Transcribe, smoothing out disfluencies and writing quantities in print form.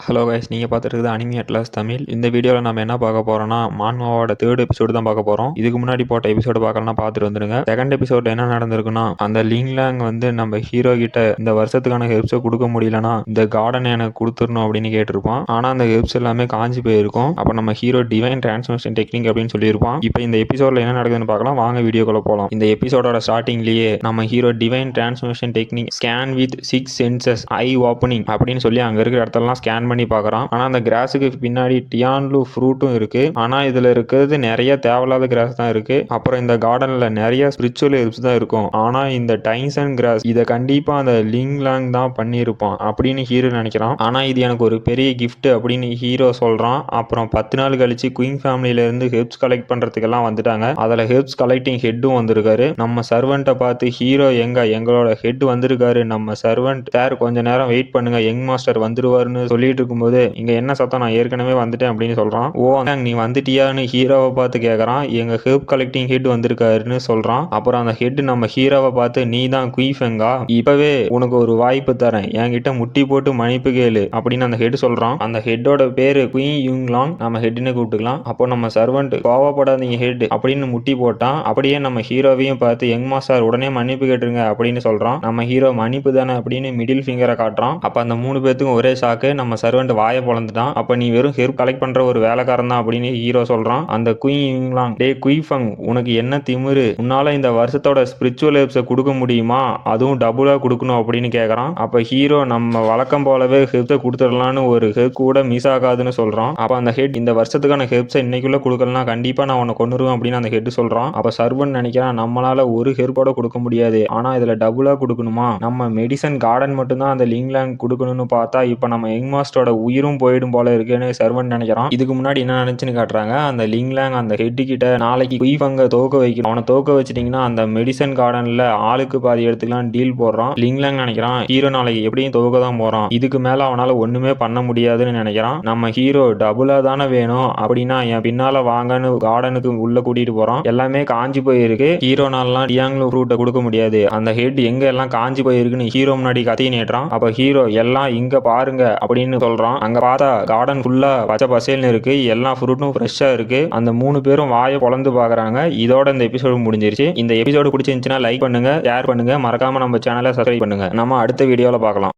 Hello guys, நீங்கள் பார்த்துருக்குது anime atlas Tamil. இந்த வீடியோவில் நம்ம என்ன பார்க்க போகிறோம்னா மான்மாவோட தேர்ட் எபிசோடு தான் பார்க்க போகிறோம். இதுக்கு முன்னாடி போட்ட எபிசோடு பார்க்கலாம், பார்த்துட்டு வந்துருங்க. செகண்ட் எபிசோட் என்ன நடந்திருக்குன்னா, அந்த லிங்லாங் வந்து நம்ம ஹீரோ கிட்ட இந்த வருஷத்துக்கான ஹெல்ப்ஸை கொடுக்க முடியலனா இந்த கார்டன் எனக்கு கொடுத்துடணும் அப்படின்னு கேட்டிருப்பான். ஆனால் அந்த ஹெல்ப்ஸ் எல்லாமே காஞ்சி போயிருக்கும். அப்போ நம்ம ஹீரோ டிவைன் டிரான்ஸ்மிஷன் டெக்னிக் அப்படின்னு சொல்லியிருப்பான். இப்போ இந்த எபிசோடில் என்ன நடக்குதுன்னு பார்க்கலாம், வாங்க வீடியோக்குள்ள போகலாம். இந்த எபிசோடோட ஸ்டார்டிங்லேயே நம்ம hero divine transmission technique scan with 6 senses eye opening அப்படின்னு சொல்லி அங்கே இருக்கிற இடத்தெல்லாம் ஸ்கேன் பண்ணி பார்க்குறான். ஆனால் அந்த கிராஸுக்கு பின்னாடி டியான்லு ஃப்ரூட்டும் இருக்கு. ஆனால் இதில் இருக்கிறது நிறைய தேவையில்லாத கிராஸ் தான் இருக்கு. அப்புறம் இந்த கார்டனில் நிறைய ஸ்பிரிச்சுவல் ஹெல்ப்ஸ் தான் இருக்கும். ஆனால் இந்த டைன்சன் கிராஸ் இதை கண்டிப்பாக அந்த லிங்லாங் தான் பண்ணியிருப்பான் அப்படின்னு ஹீரோ நினைக்கிறான். ஆனால் இது எனக்கு ஒரு பெரிய கிஃப்ட் அப்படின்னு ஹீரோ சொல்கிறான். அப்புறம் 10 நாள் கழிச்சு குயின் ஃபேமிலியிலேருந்து ஹெல்ப்ஸ் கலெக்ட் பண்ணுறதுக்கெல்லாம் வந்துட்டாங்க. அதில் ஹெல்ப்ஸ் கலெக்டிங் ஹெட்டும் வந்திருக்காரு. நம்ம சர்வெண்ட்டை பார்த்து ஹீரோ எங்களோட ஹெட் வந்திருக்காரு, நம்ம சர்வெண்ட் சார் கொஞ்ச நேரம் வெயிட் பண்ணுங்க, யங் மாஸ்டர் வந்துருவாருன்னு சொல்லிட்டு இருக்கும்போது இங்க என்ன சத்தம், நான் ஏற்கனவே வந்துட்டேன் அப்படின்னு சொல்றான். ஓ நீ வந்துட்டியான்னு ஹீரோவை பார்த்து கேட்கறான். எங்க ஹெல்ப் கலெக்டிங் ஹெட் வந்திருக்காருன்னு சொல்றான். அப்புறம் அந்த ஹெட் நம்ம ஹீரோவை பார்த்து நீ தான் குயிஃபெங்கா, இப்பவே உனக்கு ஒரு வாய்ப்பு தரேன், என்கிட்ட முட்டி போட்டு மன்னிப்பு கேளு அப்படின்னு அந்த ஹெட் சொல்றான். அந்த ஹெட்டோட பேரு குயின் யுங்லாங், நம்ம ஹெட்னு கூப்பிட்டுக்கலாம். அப்போ நம்ம சர்வெண்ட் கோவப்படாதீங்க ஹெட் அப்படின்னு முட்டி போட்டான். அப்படியே நம்ம ஹீரோவையும் பார்த்து யங் மாஸ்டர் உடனே மன்னிப்பு கேட்டுருங்க அப்படின்னு சொல்றான். நம்ம ஹீரோ மன்னிப்பு தானே அப்படின்னு மிடில் ஃபிங்கரை காட்டுறான். அப்ப அந்த 3 பேத்துக்கும் ஒரே சாக்கு, நம்ம சர்வெண்ட் வாயை பொளந்துட்டான். அப்ப நீ வெறும் ஹெல்ப் கலெக்ட் பண்ற ஒரு வேலைக்காரன் தான் அப்படின்னு ஹீரோ சொல்றான். அந்த குயிங்லாங், டே குயிஃபங் உனக்கு என்ன திமிரு, உன்னால இந்த வருஷத்தோட ஸ்பிரிச்சுவல் ஹெல்ப்ஸை கொடுக்க முடியுமா, அதுவும் டபுளா கொடுக்கணும் அப்படின்னு கேட்கறான். அப்ப ஹீரோ நம்ம வழக்கம் போலவே ஹெல்ப்ஸை கொடுத்துடலான்னு ஒரு ஹெல்ப் கூட மிஸ் ஆகாதுன்னு சொல்றான். அப்ப அந்த ஹெட் இந்த வருஷத்துக்கான ஹெல்ப்ஸை இன்னைக்குள்ள கொடுக்கலனா கண்டிப்பா நான் உன்னை கொண்டுருவேன் அப்படின்னு அந்த ஹெட் சொல்றான். அப்ப சர்வெண்ட் நினைக்கிறான், நம்மளால ஒரு ஹெல்ப்போட கொடுக்க முடியாது, ஆனா இதுல டபுளா கொடுக்கணுமா, நம்ம மெடிசன் கார்டன் மட்டும்தான் அந்த லிங்லாங் கொடுக்கணும்னு பார்த்தா இப்ப நம்ம யங் மாஸ்டரோட உயிரும் போயிடும் போல இருக்குன்னு சர்வன் நினைக்கிறான். இதுக்கு முன்னாடி என்ன நினைச்சுன்னு காட்டுறாங்க, அந்த லிங்லாங் அந்த ஹெட் கிட்ட நாளைக்கு குயிஃபங்க தோக்க வைக்கணும், அவனை தோக்க வச்சிட்டீங்கன்னா அந்த மெடிசன் கார்டன்ல ஆளுக்கு பாதி எடுத்துக்கலாம் டீல் போடுறான். லிங்லாங் நினைக்கிறான் ஹீரோ நாளைக்கு எப்படியும் தோக்க தான் போறான், இதுக்கு மேல அவனால ஒண்ணுமே பண்ண முடியாதுன்னு நினைக்கிறான். நம்ம ஹீரோ டபுளா தானே வேணும் அப்படின்னா என் பின்னால வாங்கன்னு கார்டனுக்கு உள்ள கூட்டிட்டு போறான். எல்லாமே காஞ்சி போயிருக்கு, ஹீரோனாலாம் டியாங்லு ஃப்ரூட்டை கொடுக்க முடியாது, அந்த ஹெட் எங்க எல்லாம் காஞ்சி போயிருக்குன்னு ஹீரோ முன்னாடி கத்தி நேட்டுறான். அப்ப ஹீரோ எல்லாம் இங்க பாருங்க அப்படின்னு சொல்றான். அங்க பார்த்தா கார்டன் ஃபுல்லா பச்சை பசேல்னு இருக்கு, எல்லா ஃப்ரூட்டும் ஃப்ரெஷ்ஷா இருக்கு. அந்த 3 பேரும் வாயை பொளந்து பாக்குறாங்க. இதோட இந்த எபிசோடு முடிஞ்சிருச்சு. இந்த எபிசோடு பிடிச்சிருந்துச்சுன்னா லைக் பண்ணுங்க, ஷேர் பண்ணுங்க, மறக்காம நம்ம சேனலை சப்ஸ்கிரைப் பண்ணுங்க. நம்ம அடுத்த வீடியோல பார்க்கலாம்.